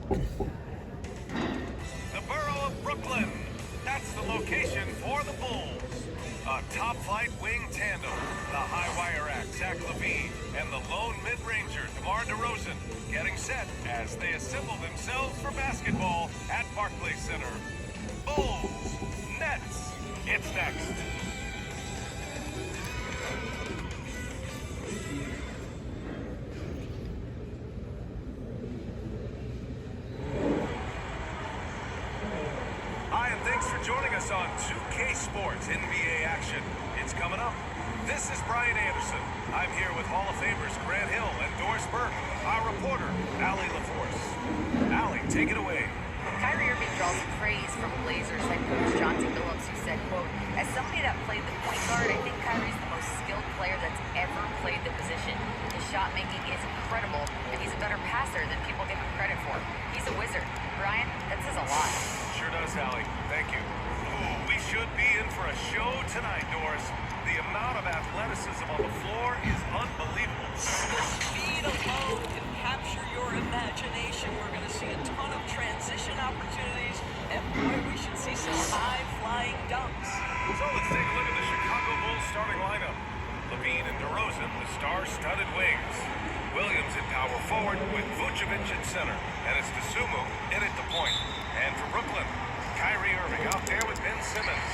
The borough of Brooklyn. That's the location for the Bulls. A top-flight wing tandem, the high-wire act, Zach LaVine, and the lone mid-ranger, DeMar DeRozan, getting set as they assemble themselves for basketball at Barclays Center. Bulls, Nets, it's next. Hi, and thanks for joining us on 2K Sports NBA action. It's coming up. This is Brian Anderson. I'm here with Hall of Famers Grant Hill and Doris Burke, our reporter, Allie LaForce. Allie, take it away. Kyrie Irving draws praise from Blazers head coach John Phillips, who said, quote, "As somebody that played the point guard, I think Kyrie's the most skilled player that's ever played the position. His shot making is incredible, and he's a better passer than people give him credit for. He's a wizard." Brian, that says a lot. Sure does, Allie. Thank you. Ooh, we should be in for a show tonight, Doris. The amount of athleticism on the floor is unbelievable. The speed alone can capture your imagination. We're going to see a ton of transition opportunities, and boy, we should see some high-flying dunks. So let's take a look at the Chicago Bulls starting lineup. LaVine and DeRozan, the star-studded wings. Williams in power forward with Vucevic at center, and it's Dosunmu in at the point. And for Brooklyn, Kyrie Irving out there with Ben Simmons.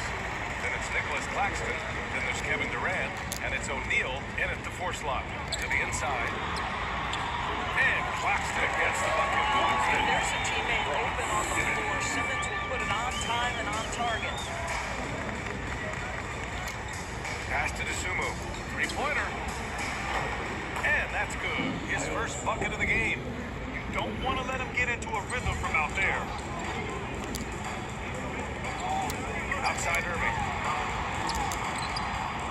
Then it's Nicholas Claxton. Then there's Kevin Durant, and it's O'Neal in at the 4 slot. To the inside. And Claxton gets the bucket. If there's a teammate open on the floor, Simmons will put it on time and on target. Pass to Dosunmu. Three-pointer. And that's good. His first bucket of the game. You don't want to let him get into a rhythm from out there. Outside Irving.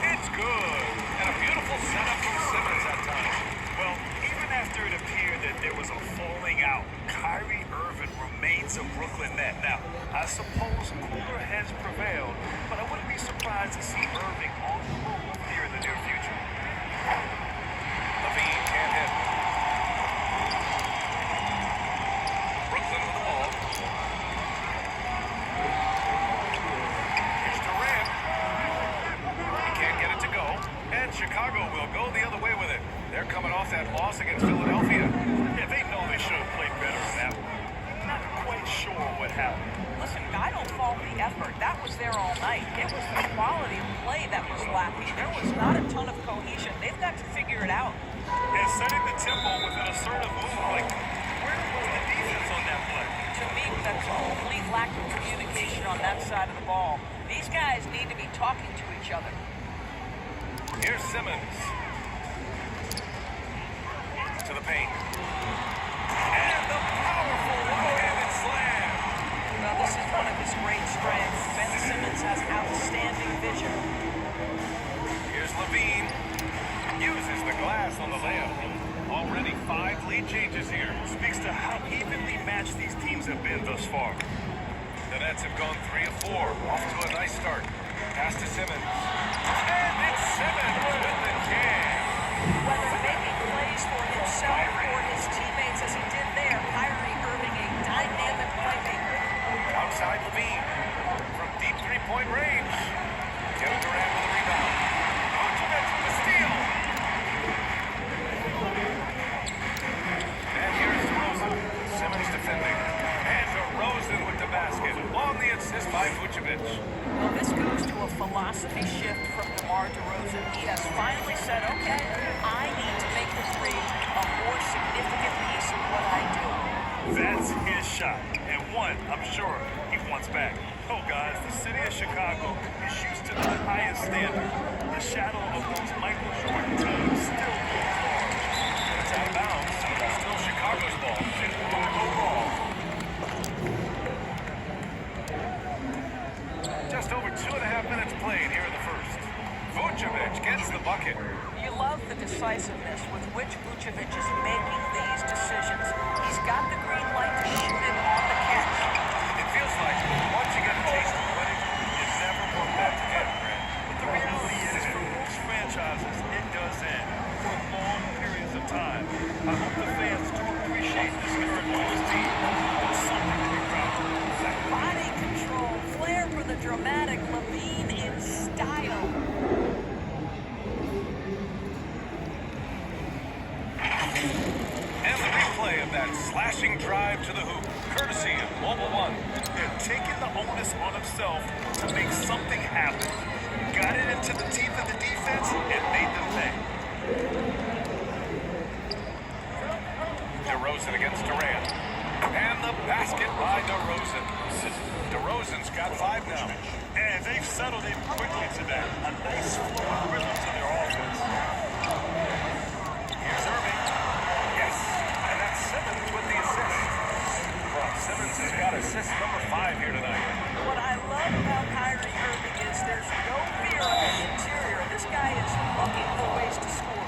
It's good. And a beautiful setup from Simmons that time. Well, even after it appeared that there was a falling out, Kyrie Irving remains a Brooklyn Net. Now, I suppose cooler heads prevailed, but I wouldn't be surprised to see Irving on the move here in the near future. LaVine can't hit. Brooklyn with the ball. Here's Durant. He can't get it to go. And Chicago will go the other way with it. They're coming off that loss against Philadelphia. Yeah, they know they should have played better than that one. Not quite sure what happened. Listen, I don't fault the effort. That was there all night. It was the quality of play that was lacking. There was not a ton of cohesion. They've got to figure it out. And setting the tempo with an assertive move, like, where was the defense on that play? To me, that's a complete lack of communication on that side of the ball. These guys need to be talking to each other. Here's Simmons. To the paint. And the powerful one-handed slam. Now, this is one of his great strengths. Ben Simmons has outstanding vision. Here's LaVine. Uses the glass on the layup. Already 5 lead changes here. Speaks to how evenly matched these teams have been thus far. The Nets have gone 3 of 4. Off to a nice start. Pass to Simmons. And it's Simmons with the jam. Whether making plays for himself or his teammates as he did there, Kyrie Irving a dynamic playmaker. Outside LaVine. From deep three-point range. Kevin Durant with the rebound. Vucevic with the steal. And here's DeRozan. Simmons defending. And DeRozan with the basket. On the assist by Vucevic. Well, this goes to a philosophy shift from DeMar DeRozan. He has finally said, okay, I need to make the three a more significant piece of what I do. That's his shot. And one, I'm sure, he wants back. Oh, guys, the city of Chicago is used to the highest standard. The shadow of those Michael Jordan teams still looms large. And it's out of bounds. Still Chicago's ball. 51 overall. Just over 2.5 minutes played here in the first. Vucevic gets the bucket. You love the decisiveness with which Vucevic is making these decisions. He's got the green light to shoot it on the catch. It feels like once you get a taste of winning, you never want that to end, Grant. But the reality is, for most franchises, it does end for long periods of time. I hope the fans do appreciate this current Bulls team. that slashing drive to the hoop, courtesy of Mobile One. They're taking the onus on himself to make something happen. Got it into the teeth of the defense and made them pay. DeRozan against Durant. And the basket by DeRozan. DeRozan's got 5 now. And they've settled in quickly today. A nice flowing rhythm to their offense. Here's Irving. Yes, and that's Simmons with the assist. Well, Simmons has got assist number 5 here tonight. What I love about Kyrie Irving is there's no fear on the interior. This guy is looking for ways to score.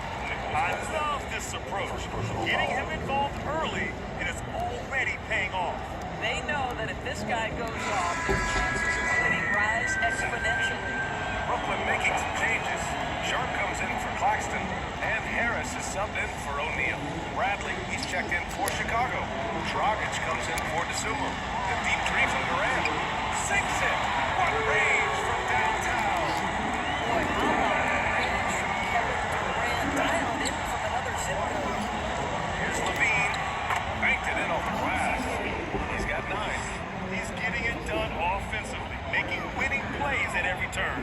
I love this approach. Getting him involved early, and it's already paying off. They know that if this guy goes off, their chances of winning rise exponentially. Brooklyn making some changes. Sharp comes in for Claxton, and Harris is subbed in for O'Neal. Bradley, he's checked in for Chicago. Dragic comes in for DeSumo. The deep 3 from Durant. Sinks it. What range from downtown. Boy, how about the range from Kevin Durant dialed in from another zip code. Here's Levine. Banked it in off the glass. He's got 9. He's getting it done offensively, making winning plays at every turn.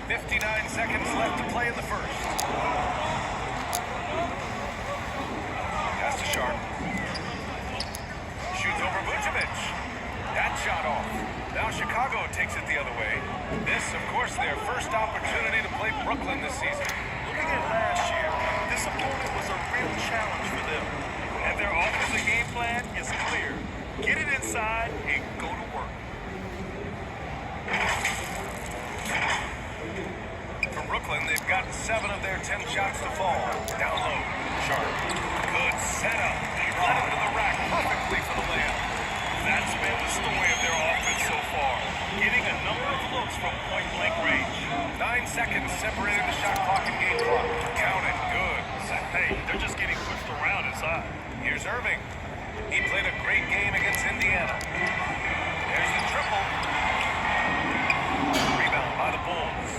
59 seconds left to play in the first. Pass to Sharp. Shoots over Vucevic. That shot off. Now Chicago takes it the other way. This, of course, their first opportunity to play Brooklyn this season. Looking at last year, this opponent was a real challenge for them. And their offensive game plan is clear. Get it inside and go to work. For Brooklyn, they've gotten 7 of their 10 shots to fall. Down low. Sharp. Good setup. He led him to the rack perfectly for the layup. That's been the story of their offense so far. Getting a number of looks from point-blank range. 9 seconds separating the shot clock and game clock. Count it. Good. Hey, they're just getting pushed around inside. Here's Irving. He played a great game against Indiana. There's the triple. Rebound by the Bulls.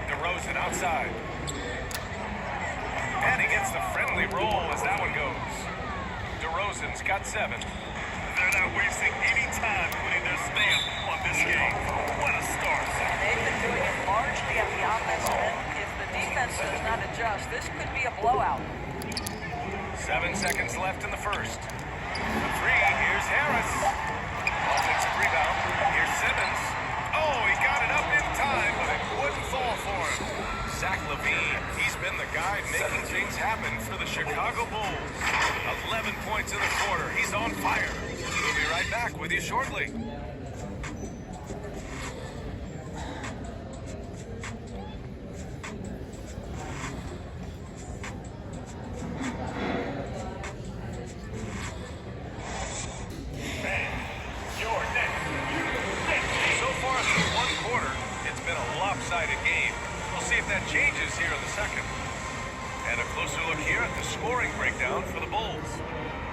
DeRozan outside. And he gets the friendly roll as that one goes. DeRozan's got 7. They're not wasting any time putting their stamp on this game. What a start. They've been doing it largely at the offensive end. If the defense does not adjust, this could be a blowout. 7 seconds left in the first. The 3, here's Harris. Offensive rebound. Here's Simmons. Oh, he got it up in time, but it wouldn't fall for him. Zach LaVine, he's been the guy making things happen for the Chicago Bulls. 11 points in the quarter. He's on fire. We'll be right back with you shortly. So far through one quarter, it's been a lopsided game. We'll see if that changes here in the second. And a closer look here at the scoring breakdown for the Bulls.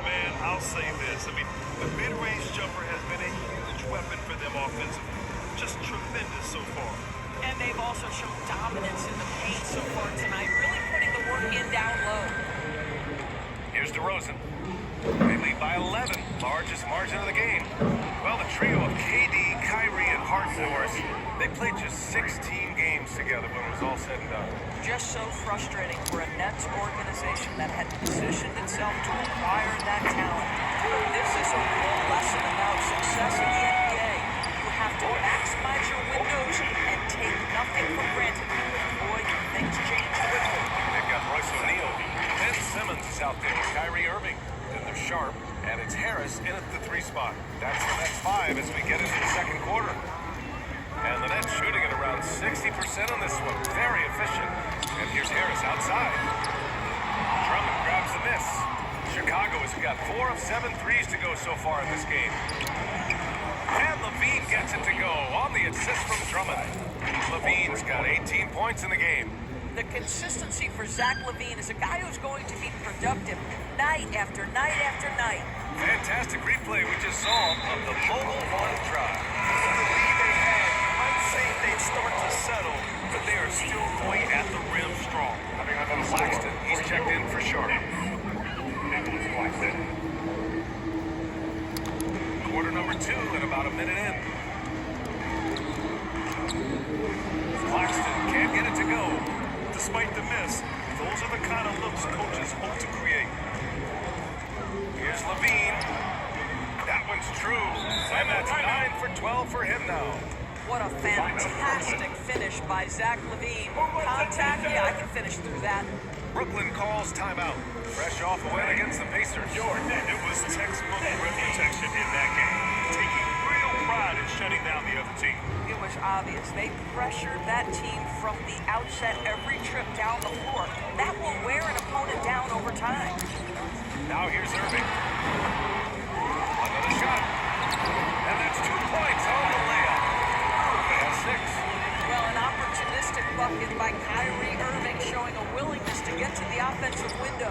Man, I'll say this. I mean, the mid-range jumper has been a huge weapon for them offensively. Just tremendous so far. And they've also shown dominance in the paint so far tonight, really putting the work in down low. Here's DeRozan. They lead by 11, largest margin of the game. Well, the trio of KD, Kyrie, and Harden, of course, they played just 16 games together when it was all said and done. Just so frustrating for a Nets organization that had positioned itself to acquire that talent. This is a real lesson about success in the NBA. You have to maximize your windows and take nothing for granted. Boy, things change quickly. They've got Royce O'Neal. Ben Simmons is out there with Kyrie Irving. Then they're Sharp, and it's Harris in at the 3 spot. That's the next 5 as we get into the second quarter. And the Nets shooting at around 60% on this one. Very efficient. And here's Harris outside. Drummond grabs the miss. Chicago has got 4 of 7 threes to go so far in this game. And Levine gets it to go on the assist from Drummond. Levine's got 18 points in the game. The consistency for Zach LaVine is a guy who's going to be productive night after night after night. Fantastic replay we just saw of the Mobile One drive. The lead they had, you might say they'd start to settle, but they are trailing about a minute in. Claxton can't get it to go. Despite the miss, those are the kind of looks coaches hope to create. Here's Levine. That one's true. And that's 9 for 12 for him now. What a fantastic finish by Zach Levine. Contact, yeah, I can finish through that. Brooklyn calls timeout. Fresh off a win against the Pacers. It was textbook rim protection in that game, taking real pride in shutting down the other team. It was obvious. They pressured that team from the outset every trip down the floor. That will wear an opponent down over time. Now here's Irving. Another shot. And that's 2 points on the layup. They have 6. Well, an opportunistic bucket by Kyrie Irving showing a willingness to get to the offensive window.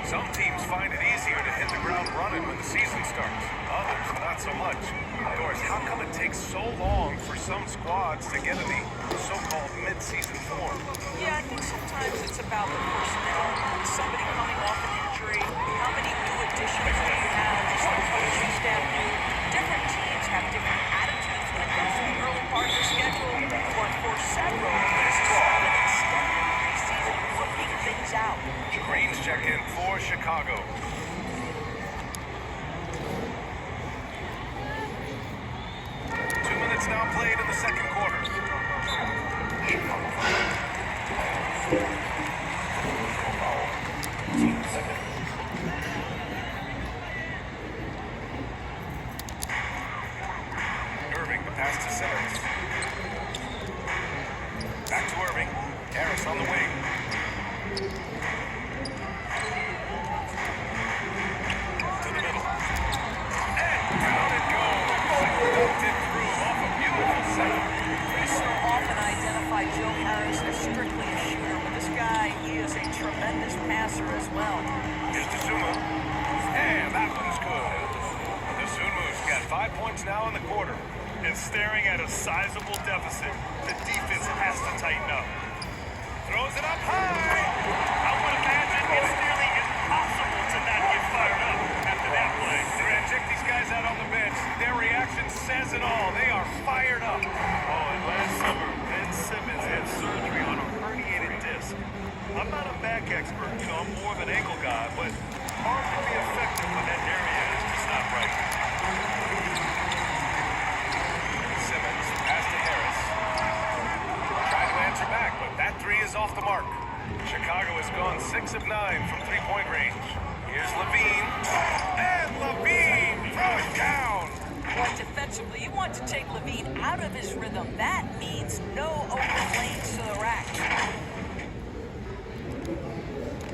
Some teams find it easier to hit the ground running when the season starts. Others, not so much. Of course, how come it takes so long for some squads to get in the so-called mid-season form? Yeah, I think sometimes it's about the personnel. Somebody coming off an injury. How many new additions do you have? Is the coaching staff new? Different teams have different attitudes when it comes to the early part of the schedule. But for several, this has been an extended preseason working things out. Green's check in for Chicago. Minutes now played in the second quarter. Irving, the pass to Simmons. Back to Irving. Harris on the wing. To the middle. And down it goes. Dumped it through off a beautiful setup. We so often identify Joe Harris as strictly a shooter, but this guy, he is a tremendous passer as well. Here's Sumo. And that one's good. Sumu's got 5 points now in the quarter. And staring at a sizable deficit, the defense has to tighten up. Throws it up high. I would imagine it's nearly impossible to not get fired up after that play. They're going to check these guys out on the bench. Their reaction says it all. They are fired up. Oh, and last summer, Ben Simmons had surgery on a herniated disc. I'm not a back expert, I'm more of an ankle guy, but hard to be effective when that area is just not right. Simmons, pass to Harris. Trying to answer back, but that 3 is off the mark. Chicago has gone 6 of 9 from three-point range. Here's Levine. And Levine throws down. But defensively, you want to take Levine out of his rhythm. That means no open lanes to the rack.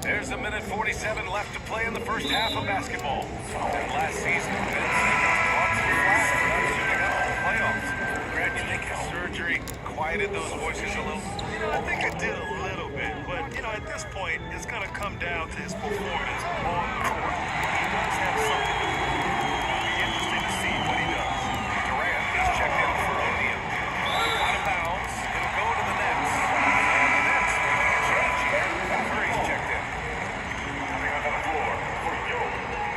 There's a minute 47 left to play in the first half of basketball. And last season, Ben Simmons walked through last shooting out the playoffs. Grant, you think his surgery quieted those voices a little? I think it did a little bit, but, at this point, it's going to come down to his performance on the court. He does have something to prove. It'll be interesting to see what he does. Durant is checked in for O'Neal. Out of bounds. It'll go to the Nets. And the Nets making a change here. Curry's checked in. Coming onto the floor for your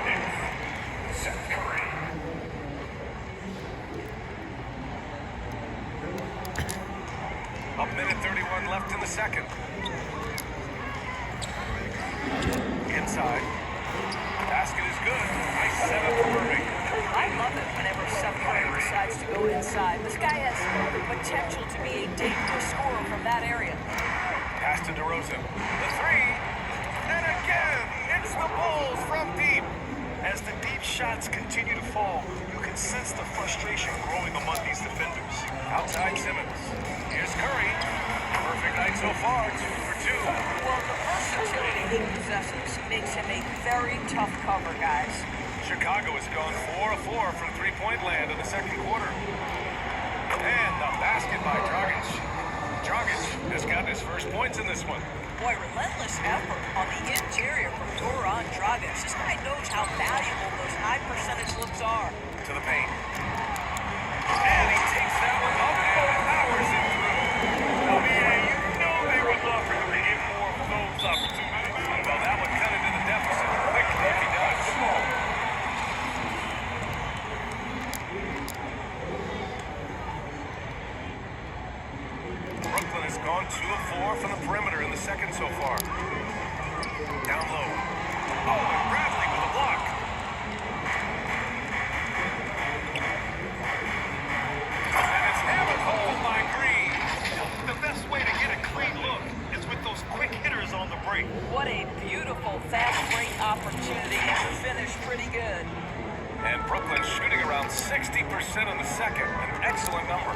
Knicks, Seth Curry. A minute 31 left in the second. Inside. Basket is good. Nice setup for Irving. I love it whenever Seth Curry decides to go inside. This guy has the potential to be a dangerous scorer from that area. Pass to DeRozan. The 3. And again, it's the Bulls from deep. As the deep shots continue to fall, you can sense the frustration growing among these defenders. Outside Simmons. Here's Curry. Perfect night so far. 2 for 2. Well, the versatility he possesses makes him a very tough cover, guys. Chicago has gone 4 of 4 from three-point land in the second quarter. And the basket by Dragic. Dragic has gotten his first points in this one. Boy, relentless effort on the interior from Goran Dragic. This guy knows how valuable those high percentage looks are. To the paint. And he takes that one up and powers it through. They would love for him to get more of those opportunities. Well, that would cut into the deficit quickly if he does. gone 2 of 4 from the perimeter in the second so far. Down low. Oh, and Bradley with a block. And it's hammered home by Green. The best way to get a clean look is with those quick hitters on the break. What a beautiful fast break opportunity, and the finish pretty good. And Brooklyn's shooting around 60% in the second. An excellent number.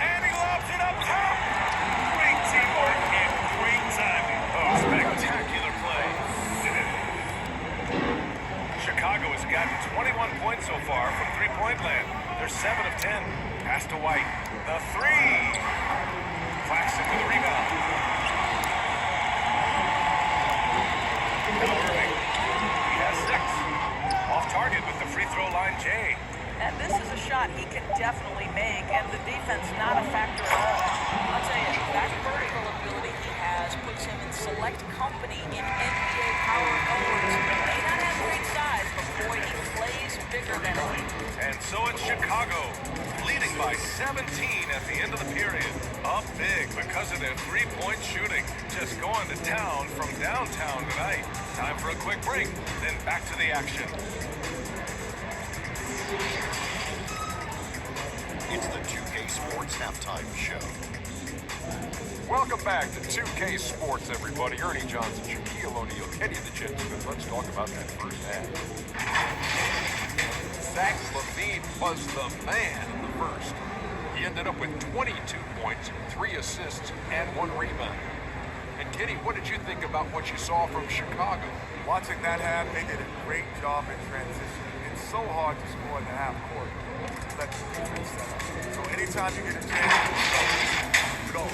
And he lobs it up top. Great teamwork and great timing. Oh, spectacular play. Chicago has gotten 21 points so far from three-point land. They're 7 of 10. Pass to White. The three. Claxton with a rebound. Now Irving. He has 6. Off target with the free throw line, Jay. And this is a shot he can definitely make, and the defense not a factor at all. I'll tell you, that vertical ability he has puts him in select company in NBA power forwards. He may not have great size, but boy, he plays bigger than him. And so it's Chicago, leading by 17 at the end of the period. Up big because of their three-point shooting. Just going to town from downtown tonight. Time for a quick break, then back to the action. It's the 2K Sports Halftime Show. Welcome back to 2K Sports, everybody. Ernie Johnson, Shaquille O'Neal, Kenny the Jet Smith. Let's talk about that first half. Zach LaVine was the man in the first. He ended up with 22 points, 3 assists, and 1 rebound. And Kenny, what did you think about what you saw from Chicago? Watching that half, they did a great job in transition. It's so hard to score in the half court. Let the defense set up. So anytime you get a chance, go.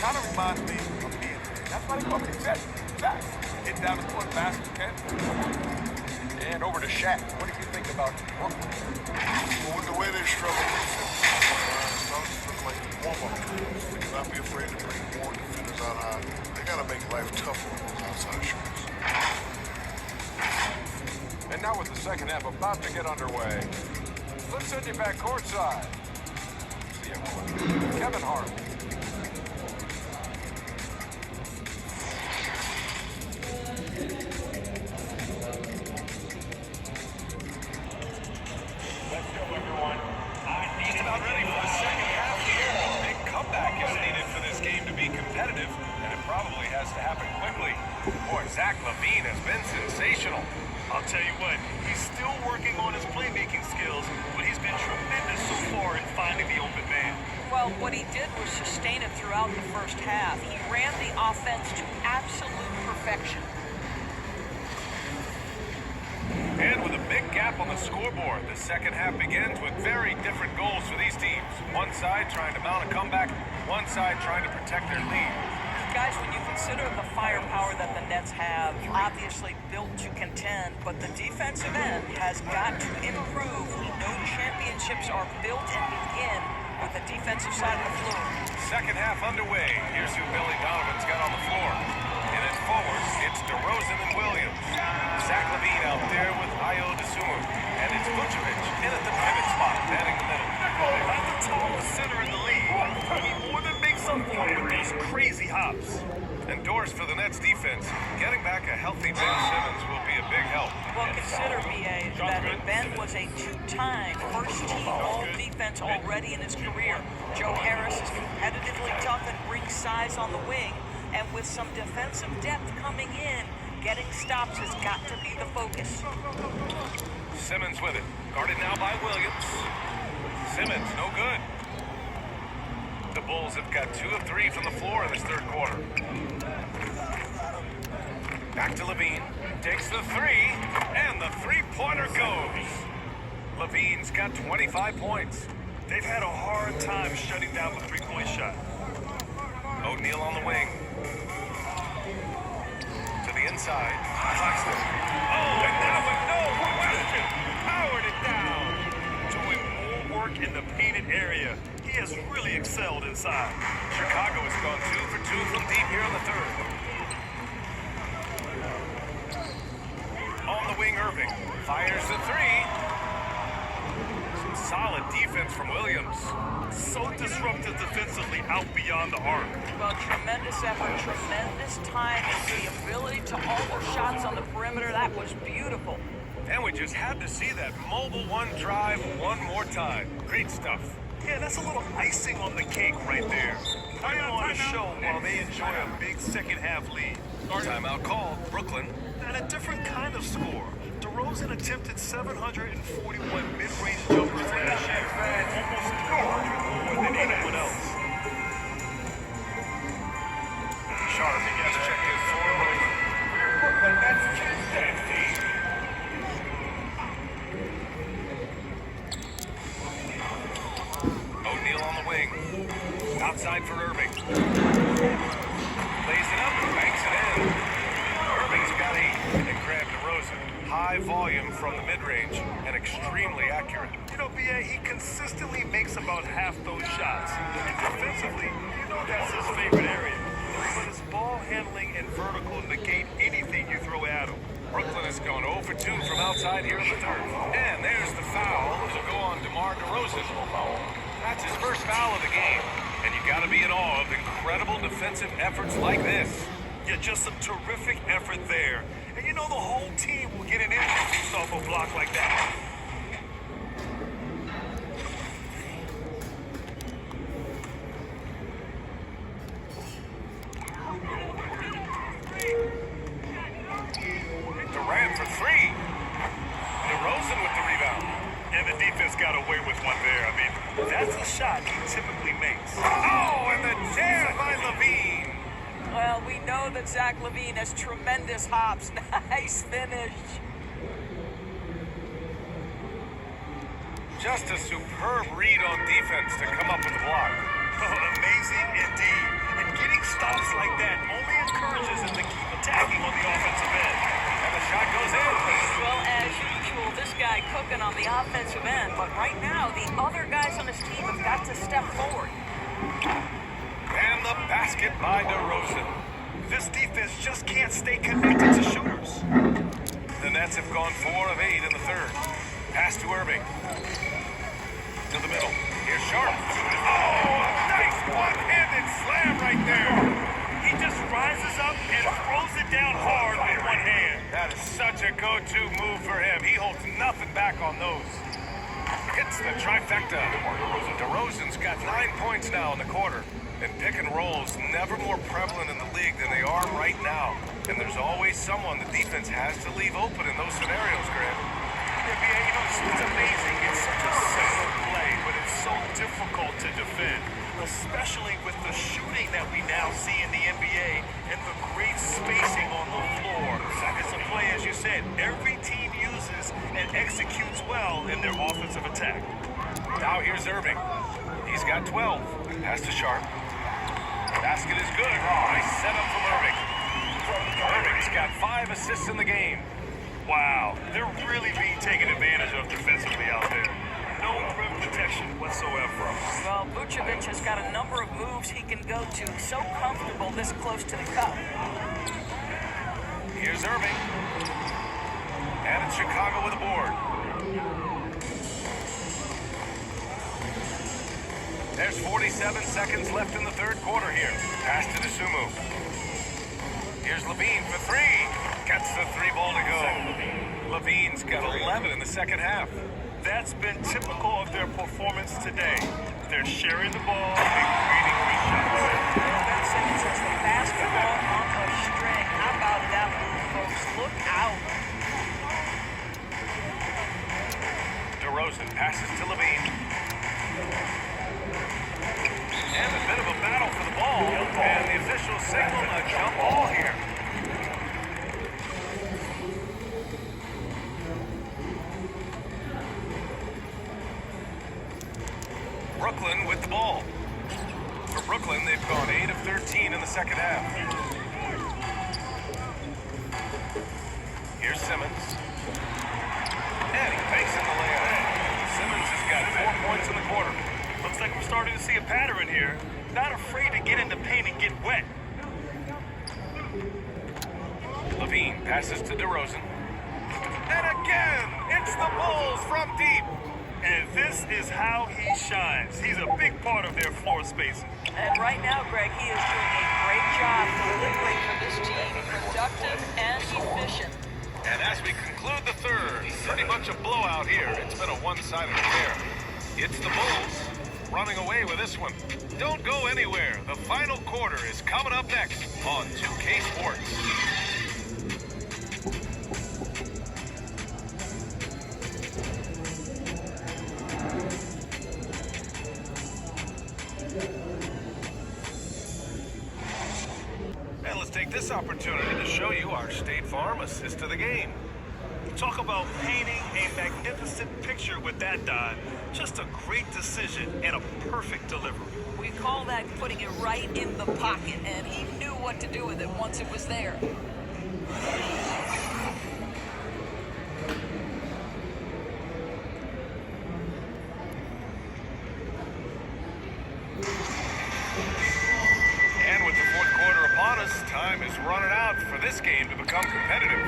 Kind of reminds me of being. That's why they call me Zach. Get down the court fast as you can. And over to Shaq. What do you think about Brooklyn? Well, with the way they struggle, look like warm-up. They cannot be afraid to bring more defenders out high. They got to make life tougher on those outside shooters. And now with the second half about to get underway, let's send you back courtside. See you, Kevin Hart. Let's go, everyone. Just about ready for the second half here. A big comeback is needed for this game to be competitive, and it probably has to happen quickly. Boy, Zach LaVine has been sensational. I'll tell you what, he's still working on his playmaking skills, but he's been tremendous so far in finding the open man. Well, what he did was sustain it throughout the first half. He ran the offense to absolute perfection. And with a big gap on the scoreboard, the second half begins with very different goals for these teams. One side trying to mount a comeback, one side trying to protect their lead. Guys, when you consider the firepower that the Nets have, obviously built to contend, but the defensive end has got to improve. We know championships are built and begin with the defensive side of the floor. Second half underway. Here's who Billy Donovan's got on the floor. In his forwards, it's DeRozan and Williams. Zach LaVine out there with Ayo Dosunmu. And it's Vucevic in at the pivot spot, manning the middle. Not the tallest center in the league, but he more than makes up for it with these crazy hops. And doors for the Nets defense. Getting back a healthy Ben Simmons will be a big help. Well, consider, B.A., that Ben was a two-time first-team all-defense already in his career. Joe Harris is competitively tough and brings size on the wing. And with some defensive depth coming in, getting stops has got to be the focus. Simmons with it. Guarded now by Williams. Simmons, no good. The Bulls have got 2 of 3 from the floor in this third quarter. Back to LaVine. Takes the 3, and the three-pointer goes. LaVine's got 25 points. They've had a hard time shutting down the three-point shot. O'Neal on the wing. To the inside. Claxton. Oh, and now with no question, powered it down. Doing more work in the painted area. He has really excelled inside. Chicago has gone 2 for 2 from deep here in the third. On the wing, Irving fires the 3. Some solid defense from Williams. So disruptive defensively out beyond the arc. Well, tremendous effort, tremendous timing, the ability to alter shots on the perimeter. That was beautiful. And we just had to see that mobile one drive one more time. Great stuff. Yeah, that's a little icing on the cake right there. Putting on a show while they enjoy a big second half lead. Timeout called. Brooklyn. And a different kind of score. DeRozan attempted 741 mid-range jumpers last year. Almost 300 more than anyone else. Sharp has checked in for Brooklyn. That's Tuesday. O'Neal on the wing. Outside for Irving. Lays it up and banks it in. Irving's got 8 and grabbed DeRozan. High volume from the mid-range and extremely accurate. You know, B.A., he consistently makes about half those shots. And defensively, you know that's his favorite area. But his ball handling and vertical negate anything you throw at him. Brooklyn has gone 0 for 2 from outside here in the third. And there's the foul to go on DeMar DeRozan. That's his first foul of the game. And you got to be in awe of incredible defensive efforts like this. Yeah, just some terrific effort there. And you know the whole team will get an energy boost off a block like that. Durant for 3. DeRozan with the rebound. And the defense got away with one there. I mean, that's a shot he typically makes. Oh, and the jam by Levine. Well, we know that Zach LaVine has tremendous hops. Nice finish. Just a superb read on defense to come up with the block. Amazing indeed. And getting stops like that only encourages him to keep attacking on the offensive end. And the shot goes in. Well, as usual, this guy cooking on the offensive end. But right now, the other guys on his team have got to step forward. And the basket by DeRozan. This defense just can't stay connected to shooters. The Nets have gone 4 of 8 in the third. Pass to Irving. To the middle. Here's Sharp. Oh, a nice one-handed slam right there. He just rises up and throws it down hard with one hand. That is such a go-to move for him. He holds nothing back on those. Hits the trifecta. DeRozan's got 9 points now in the quarter. And pick and rolls never more prevalent in the league than they are right now. And there's always someone the defense has to leave open in those scenarios, Grant. Yeah, you know, it's amazing. It's such a simple play, but it's so difficult to defend, especially with the shooting that we now see in the NBA and the great spacing on the floor. It's a play, as you said, every team uses and executes well in their offensive attack. Now here's Irving. He's got 12. Pass to Sharp. Basket is good. Nice setup from Irving. Irving's got 5 assists in the game. Wow, they're really being taken advantage of defensively out there. No rim protection whatsoever. Well, Vucevic has got a number of moves he can go to. So comfortable this close to the cup. Here's Irving. And it's Chicago with a board. There's 47 seconds left in the third quarter here. Pass to Sumu. Here's Levine for 3. Gets the 3-ball to go. Levine's got 11 in the second half. That's been typical of their performance today. They're sharing the ball and creating great shots. Ben Simmons has the basketball on the string. How about that move, folks? Look out. DeRozan passes to Levine. And a bit of a battle for the ball. And the officials signal a jump ball here. Brooklyn with the ball. For Brooklyn, they've gone 8 of 13 in the second half. Here's Simmons. And he fakes in the layup. Simmons has got 4 points in the quarter. Looks like we're starting to see a pattern here. Not afraid to get in the paint and get wet. Levine passes to DeRozan. And again, it's the Bulls from deep. And this is how he shines. He's a big part of their floor spacing. And right now, Greg, he is doing a great job delivering for this team, productive and efficient. And as we conclude the third, pretty much a blowout here. It's been a one-sided affair. It's the Bulls running away with this one. Don't go anywhere. The final quarter is coming up next on 2K Sports. And let's take this opportunity to show you our State Farm assist of the game. Talk about painting a magnificent picture with that dive. Just a great decision and a perfect delivery. We call that putting it right in the pocket, and he knew what to do with it once it was there. And with the fourth quarter upon us, time is running out for this game to become competitive.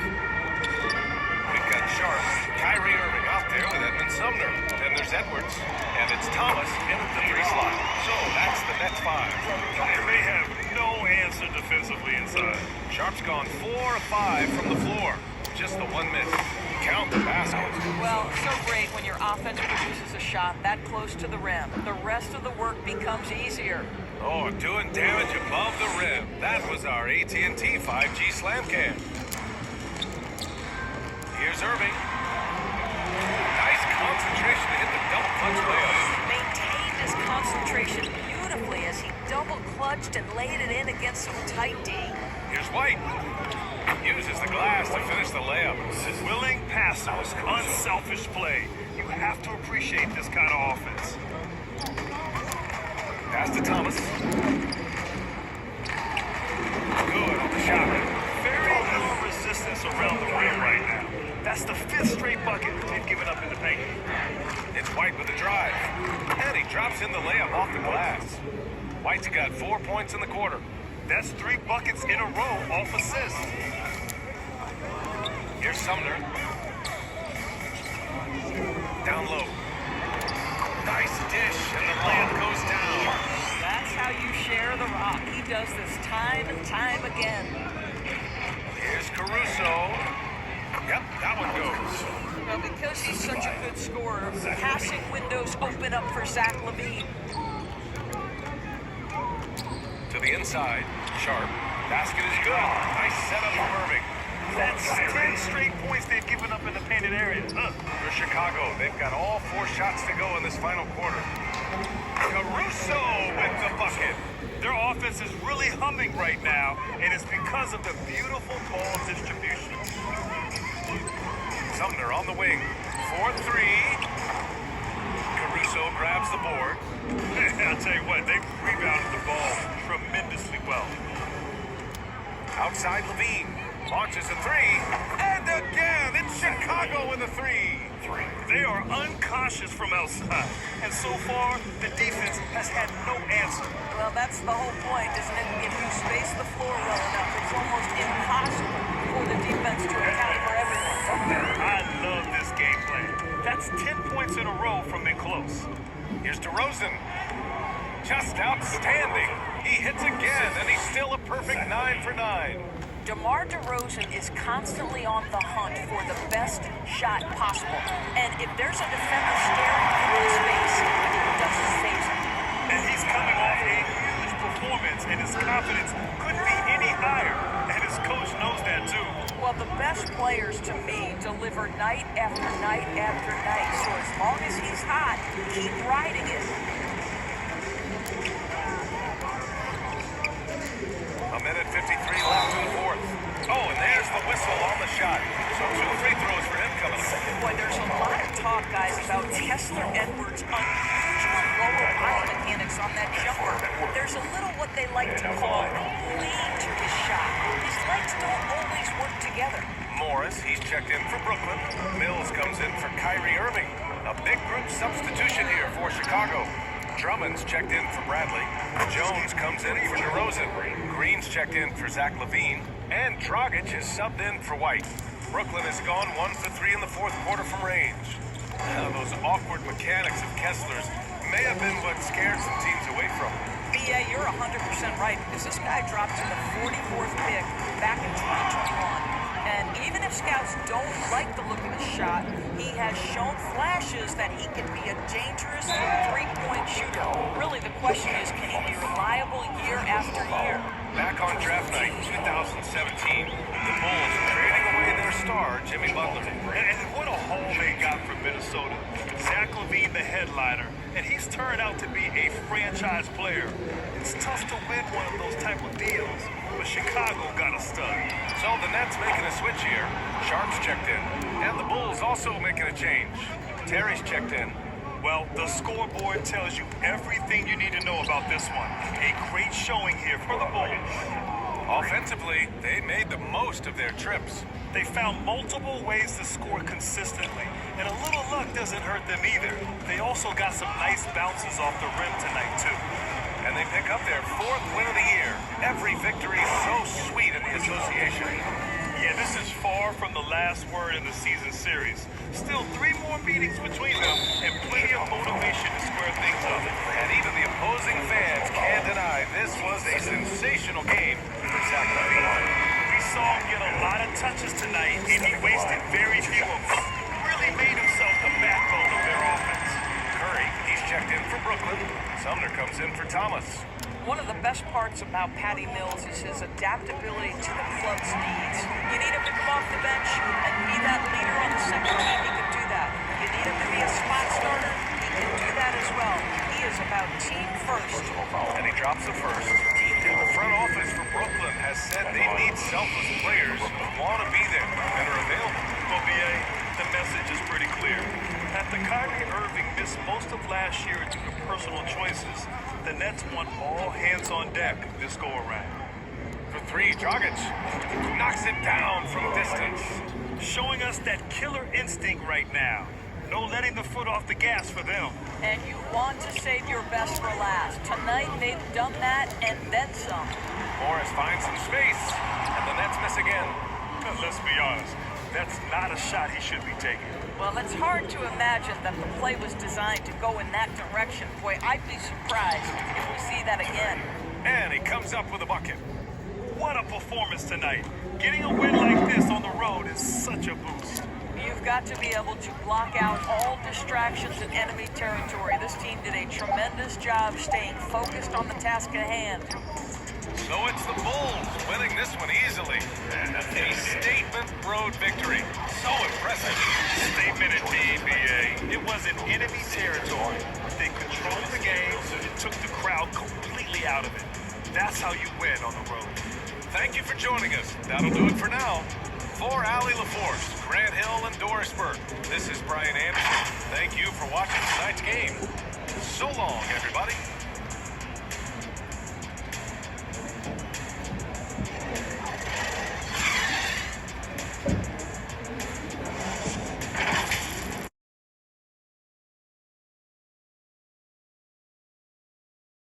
We've got Sharp, Kyrie Irving out there with Edmund Sumner. Then there's Edwards, and it's Thomas in at the three slot. So that's the Nets 5. And they have no answer defensively inside. Sharp's gone 4 of 5 from the floor. Just the one miss. Count the baskets. Well, so great when your offense produces a shot that close to the rim. The rest of the work becomes easier. Oh, doing damage above the rim. That was our AT&T 5G slam cam. Here's Irving. Nice concentration to hit the double clutch layup. Maintained his concentration beautifully as he double clutched and laid it in against some tight D. Here's White. Uses the glass to finish the layup. Willing passers, unselfish play. You have to appreciate this kind of offense. Pass to Thomas. Good on the shot. Very little resistance around the rim right now. That's the 5th straight bucket they've given up in the paint. It's White with the drive. And he drops in the layup off the glass. White's got 4 points in the quarter. That's 3 buckets in a row off assists. Here's Sumner. Down low. Nice dish, and the layup goes down. That's how you share the rock. He does this time and time again. Here's Caruso. Yep, that one goes. Well, because he's such a good scorer, passing windows open up for Zach LaVine. To the inside. Sharp. Basket is good. Nice setup from Irving. That's 10 straight points they've given up in the painted area. For Chicago, they've got all 4 shots to go in this final quarter. Caruso with the bucket. Their offense is really humming right now, and it's because of the beautiful ball distribution. Sumner on the wing. 4-3. Caruso grabs the board. I'll tell you what, they've rebounded the ball tremendously well. Outside Levine. Launches a 3. And again, it's Chicago with a 3. They are unconscious from outside, and so far, the defense has had no answer. Well, that's the whole point, isn't it? If you space the floor well enough, it's almost impossible for the defense to account for everything. I love this game plan. That's 10 points in a row from in close. Here's DeRozan. Just outstanding. He hits again, and he's still a perfect 9 for 9. DeMar DeRozan is constantly on the hunt for the best shot possible. And if there's a defender staring into his face, it doesn't faze him. And he's coming off a huge performance, and his confidence couldn't be any higher. And his coach knows that, too. Well, the best players, to me, deliver night after night after night. So as long as he's hot, keep riding it. A minute 53 left in the fourth. Oh, and there's the whistle on the shot. So 2 free throws for him coming up. Boy, there's a lot of talk, guys, about Kessler Edwards' unusual lower body mechanics on that jumper. There's a little what they like to call lean to his shot. His legs don't always work together. Morris, he's checked in for Brooklyn. Mills comes in for Kyrie Irving. A big group substitution here for Chicago. Drummond's checked in for Bradley. Jones comes in for DeRozan. Green's checked in for Zach LaVine. And Dragic is subbed in for White. Brooklyn has gone 1 for 3 in the fourth quarter from range. Those awkward mechanics of Kessler's may have been what scared some teams away from him. Yeah, you're 100% right, because this guy dropped to the 44th pick back in 2021. And even if scouts don't like the look of his shot, he has shown flashes that he can be a dangerous three-point shooter. Really, the question is, can he be reliable year after year? Back on draft night 2017, the Bulls trading away their star, Jimmy Butler. And what a haul they got from Minnesota. Zach LaVine, the headliner, and he's turned out to be a franchise player. It's tough to win one of those type of deals, but Chicago got a stud. So the Nets making a switch here. Sharp's checked in. And the Bulls also making a change. Terry's checked in. Well, the scoreboard tells you everything you need to know about this one. A great showing here for the Bulls. Offensively, they made the most of their trips. They found multiple ways to score consistently, and a little luck doesn't hurt them either. They also got some nice bounces off the rim tonight, too. And they pick up their 4th win of the year. Every victory so sweet in the association. Yeah, this is far from the last word in the season series. Still 3 more meetings between them, and plenty of motivation to square things up. And even the opposing fans can't deny this was a sensational game for Zach LaVine. We saw him get a lot of touches tonight, and he wasted very few of them. Really made himself the backbone of their offense. Curry, he's checked in for Brooklyn. Sumner comes in for Thomas. One of the best parts about Patty Mills is his adaptability to the club's needs. You need him to come off the bench and be that leader on the second team, he can do that. You need him to be a spot starter, he can do that as well. He is about team first. And he drops the first. And the front office for Brooklyn has said they need selfless players who want to be there and are available. Well, BA, the message is pretty clear. After Kyrie Irving missed most of last year due to personal choices, the Nets want all hands on deck this go-around. For 3, Dragic knocks it down from distance. Showing us that killer instinct right now. No letting the foot off the gas for them. And you want to save your best for last. Tonight, they've done that and then some. Morris finds some space, and the Nets miss again. Let's be honest, that's not a shot he should be taking. Well, it's hard to imagine that the play was designed to go in that direction. Boy, I'd be surprised if we see that again. And he comes up with a bucket. What a performance tonight. Getting a win like this on the road is such a boost. You've got to be able to block out all distractions in enemy territory. This team did a tremendous job staying focused on the task at hand. So it's the Bulls winning this one easily. A statement road victory. So impressive. Statement indeed, BA. It was in enemy territory. They controlled the game and took the crowd completely out of it. That's how you win on the road. Thank you for joining us. That'll do it for now. For Allie LaForce, Grant Hill, and Dorisburg, this is Brian Anderson. Thank you for watching tonight's game. So long, everybody.